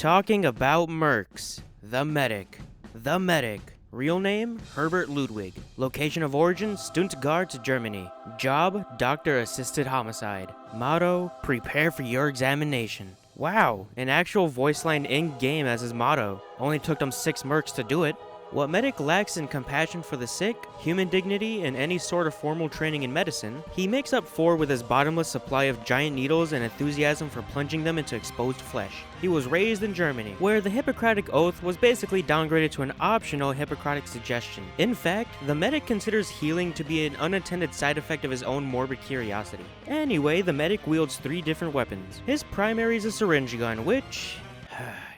Talking about Mercs, the medic. The medic. Real name, Herbert Ludwig. Location of origin, Stuttgart, Germany. Job, doctor-assisted homicide. Motto, prepare for your examination. Wow, an actual voice line in-game as his motto. Only took them 6 mercs to do it. What medic lacks in compassion for the sick, human dignity, and any sort of formal training in medicine, he makes up for with his bottomless supply of giant needles and enthusiasm for plunging them into exposed flesh. He was raised in Germany, where the Hippocratic Oath was basically downgraded to an optional Hippocratic suggestion. In fact, the medic considers healing to be an unintended side effect of his own morbid curiosity. Anyway, the medic wields 3 different weapons. His primary is a syringe gun, which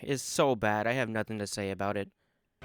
is so bad, I have nothing to say about it.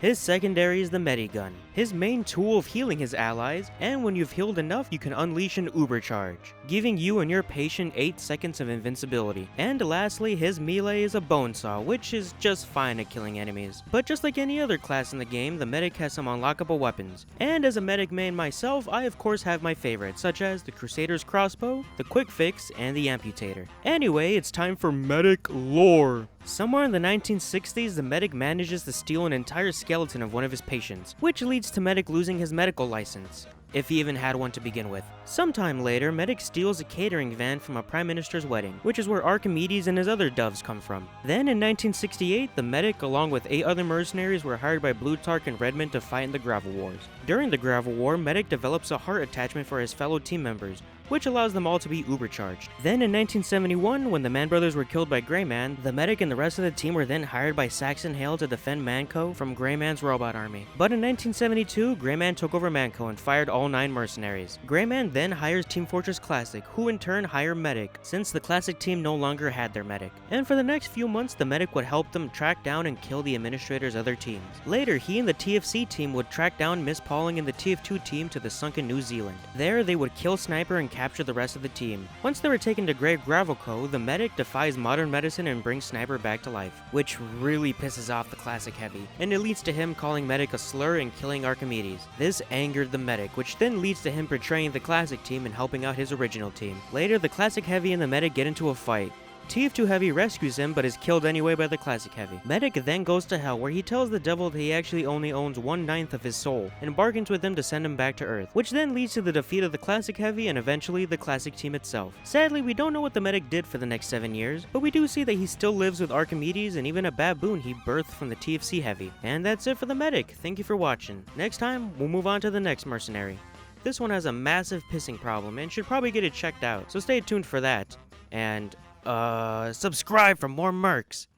His secondary is the Medigun, his main tool of healing his allies, and when you've healed enough, you can unleash an Uber charge, giving you and your patient 8 seconds of invincibility. And lastly, his melee is a bone saw, which is just fine at killing enemies. But just like any other class in the game, the medic has some unlockable weapons. And as a medic main myself, I of course have my favorites, such as the Crusader's crossbow, the Quick Fix, and the Amputator. Anyway, it's time for medic lore. Somewhere in the 1960s, the medic manages to steal an entire skeleton of one of his patients, which leads to medic losing his medical license, if he even had one to begin with. Sometime later, medic steals a catering van from a prime minister's wedding, which is where Archimedes and his other doves come from. Then in 1968, the medic along with 8 other mercenaries were hired by Plutarch and Redmond to fight in the Gravel Wars. During the Gravel War, medic develops a heart attachment for his fellow team members, which allows them all to be ubercharged. Then in 1971, when the Mann brothers were killed by Greyman, the medic and the rest of the team were then hired by Saxon Hale to defend Manco from Greyman's robot army. But in 1972, Greyman took over Manco and fired all 9 mercenaries. Greyman then hires Team Fortress Classic, who in turn hire Medic, since the Classic team no longer had their medic. And for the next few months, the medic would help them track down and kill the administrator's other teams. Later, he and the TFC team would track down Miss Pauling and the TF2 team to the sunken New Zealand. There, they would kill Sniper and capture the rest of the team. Once they were taken to Great Gravelco, the medic defies modern medicine and brings Sniper back to life, which really pisses off the Classic Heavy, and it leads to him calling Medic a slur and killing Archimedes. This angered the medic, which then leads to him betraying the Classic team and helping out his original team. Later, the Classic Heavy and the medic get into a fight. TF2 Heavy rescues him but is killed anyway by the Classic Heavy. Medic then goes to hell where he tells the devil that he actually only owns 1/9 of his soul and bargains with them to send him back to Earth, which then leads to the defeat of the Classic Heavy and eventually the Classic team itself. Sadly, we don't know what the medic did for the next 7 years, but we do see that he still lives with Archimedes and even a baboon he birthed from the TFC Heavy. And that's it for the medic. Thank you for watching. Next time, we'll move on to the next mercenary. This one has a massive pissing problem and should probably get it checked out, so stay tuned for that. And subscribe for more mercs.